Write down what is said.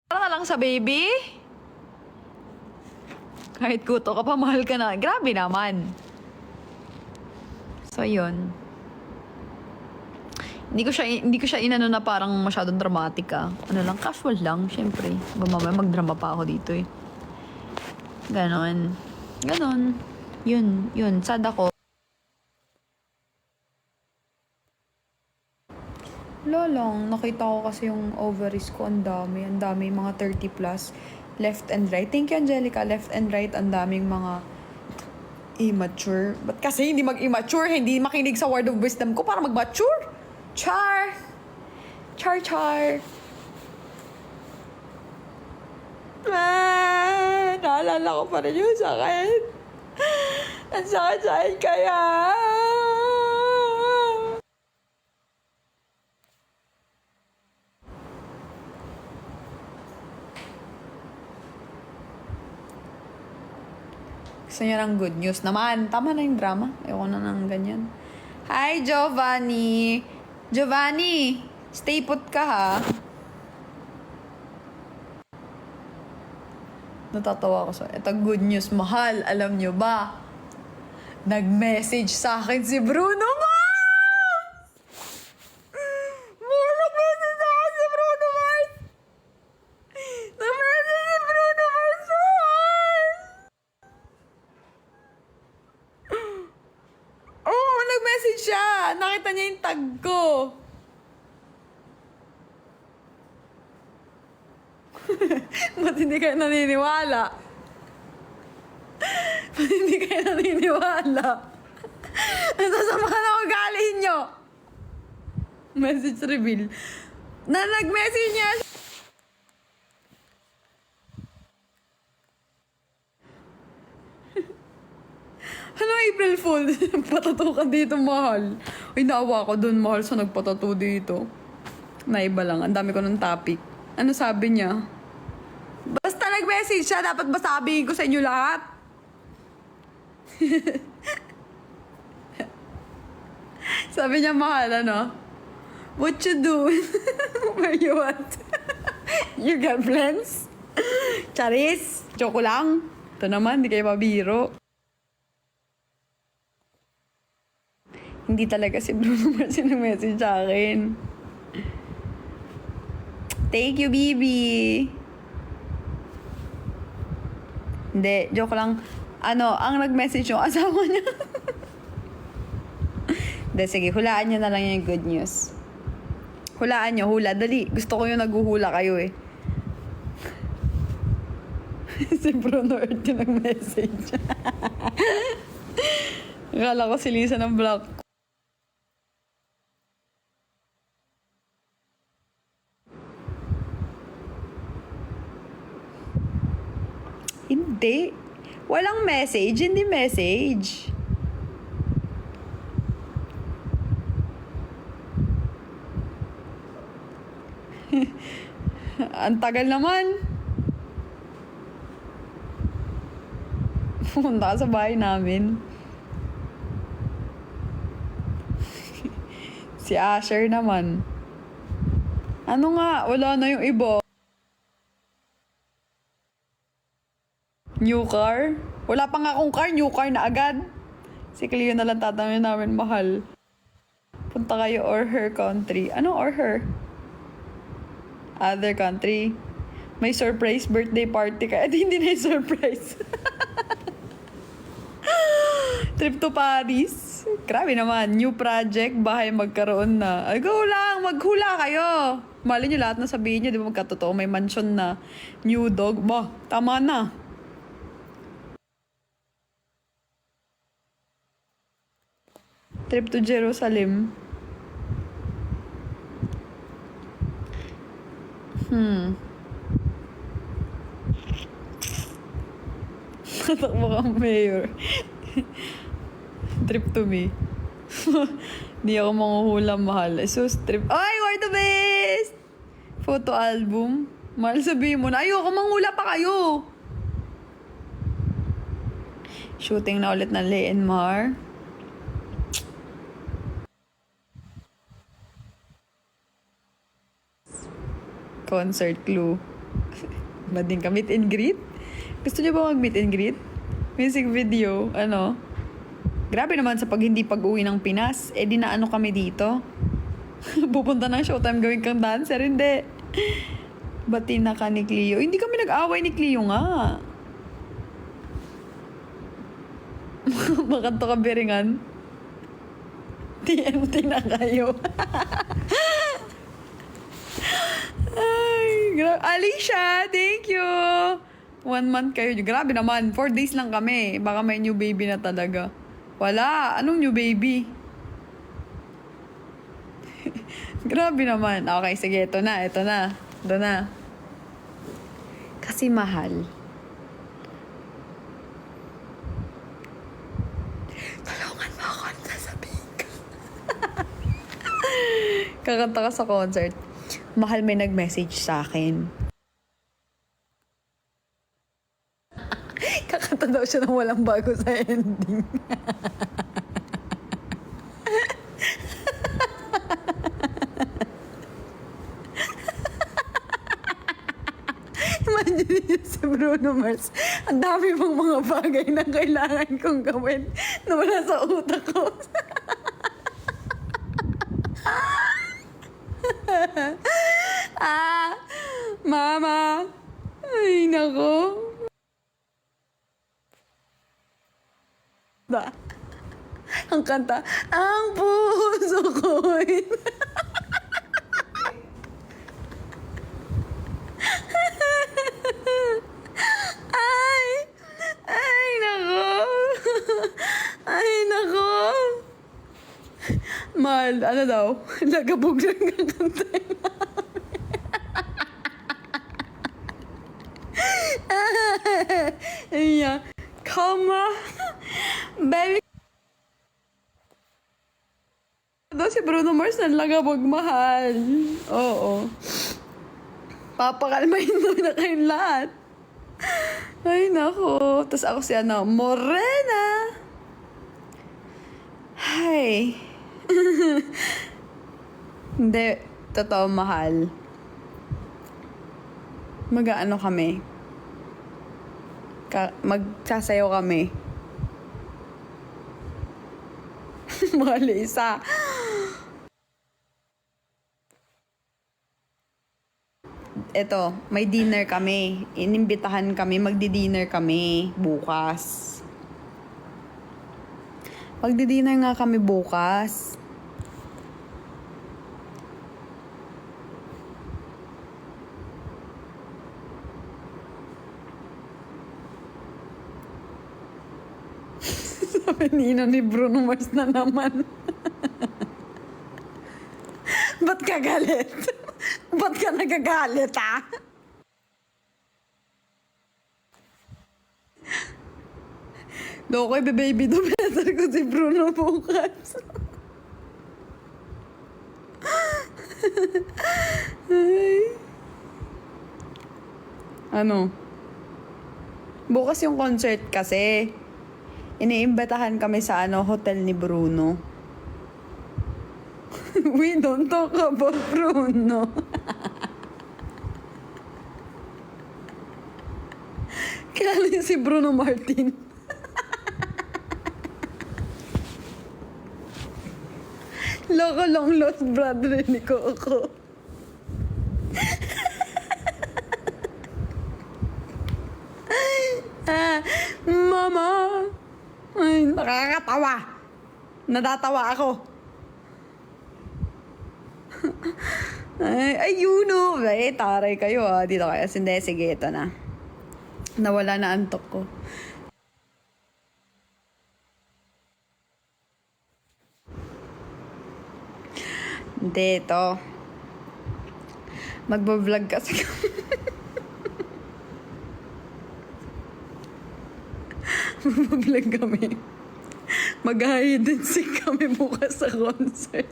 Para na lang sa baby. Kahit kuto ka pa, mahal ka na. Grabe naman. So, yun. Hindi ko siya inano na parang masyadong dramatic Ano lang, casual lang, syempre. Mamaya magdrama pa ako dito eh. Ganon. Ganon. Yun. Sad ako. Lolong, nakita ko kasi yung ovaries ko, ang dami mga 30 plus, left and right. Thank you, Angelica, left and right, ang daming mga immature. Ba't kasi hindi mag-immature, hindi makinig sa word of wisdom ko para mag-mature? Char! Naalala ko pa rin yung sakit. Ang sakit kaya. Gusto niya ng good news naman. Tama na yung drama. Ayoko na ng ganyan. Hi, Giovanni. Giovanni, stay put ka ha. Natatawa ko sa... Ito good news, mahal. Alam nyo ba? Nag-message sa akin si Bruno Mars! Nag-message sa akin si Bruno Mars! Nag-message si Bruno Mars! Nag-message siya. Nakita niya yung tag ko. Ba't hindi kayo naniniwala? Ba't hindi kayo naniniwala? Ang sasama na ugali nyo. Message reveal. Na nag-message niya. Ano, April Fool? Patato ka dito, mahal. Uy, naawa ko dun, mahal, sa nagpatato dito. Naiba lang. Ang dami ko ng topic. Ano sabi niya? Basta nag-message siya, dapat ba sabihin ko sa inyo lahat? Sabi niya, mahal, ano? What you doing? Where you at? You got plans? Charis? Choco lang? Ito naman, di kayo mabiro. Hindi talaga si Bruno Mars yung message sa akin. Thank you, Bibi. Hindi, joke lang. Ano, ang nag-message yung asawa niya. Hindi, sige, hulaan niyo na lang yung good news. Hulaan niyo, hula. Dali, gusto ko yung naghuhula kayo eh. Si Bruno Earth yung nag-message. Akala ko si Lisa ng block. Hindi. Walang message, hindi message. Ang tagal naman. Pumunta ka sa bahay namin. Si Asher naman. Ano nga, wala na yung iba. New car? Wala pa nga akong car, new car na agad. Si Cleo na lang tatanungin namin, mahal. Punta kayo or her country. Ano or her? Other country. May surprise birthday party ka. Eh, hindi na yung surprise. Trip to Paris. Grabe naman. New project, bahay magkaroon na. Ay, go lang. Maghula kayo. Mali nyo lahat na sabihin nyo. Di ba magkatotoo? May mansion na. New dog. Bah, tama na. Trip to Jerusalem. Natakbo kang mayor. Trip to me. Di ako manghuhula, mahal. So, trip. Ay, we're the best! Photo album. Mahal, sabihin mo na. Ayoko, manghula pa kayo. Shooting na ulit ng Lay and Mar. Concert clue. Bading ka, meet and greet? Gusto niyo ba mag-meet and greet? Music video, ano? Grabe naman sa pag hindi pag-uwi ng Pinas. Eh, di na ano kami dito. Pupunta ng Showtime gawin kang dancer, hindi. Bati na ka ni Cleo. Hindi kami nag-away ni Cleo nga. Makanto ka, Beringan. TMT na kayo. Ay, Alicia, thank you. 1 month kayo. Grabe naman. 4 days lang kami. Baka may new baby na talaga. Wala. Anong new baby? Grabe naman. Okay, sige. Ito na. Ito na. Ito na. Kasi mahal. Tulungan mo ako. Sasabihin ka. Kakanta ka sa concert. Mahal may nag-message sa akin. Kakanta daw siya ng walang bago sa ending. Imagine niyo si Bruno Mars. Ang dami pang mga bagay na kailangan kong gawin na wala sa utak ko. Mama. Ay, nako. Ang kanta, ang puso ko'y... Ay, nako. Ay, nako. Mahal, ano daw? Lagabog lang ang kanta. Ayan. Kama. Baby. Daw si Bruno Mars na lagabog, mahal. Oo. Papakalmahin mo na kayong lahat. Ay, nako. Tapos ako si ano, Morena. Hay. Hindi. Totoo, mahal. Mag-ano kami. Magsasayaw kami. Mahal, isa. Eto, may dinner kami. Inimbitahan kami, magdi-dinner kami bukas. Magdi-dinner nga kami bukas. Sabi ni Bruno Mars na naman. Ba't ka galit? Ba't ka nagagalit, ha? Loko, baby, dumeter ko si Bruno bukas. Ay. Ano? Bukas yung concert kasi. Iniimbitahan kami sa hotel ni Bruno. We don't talk about Bruno. Kilala niyo si Bruno Martin. Loko long lost brother ni Coco. Mama. Ay, nakakatawa. Natatawa ako. Ay, you know. Ay, taray kayo, ha. Dito kayo. Hindi, sige, ito na. Nawala na antok ko. Hindi, ito. Magbablog kasi kami. Magbablog kami. Mag-hide and seek kami bukas sa concert.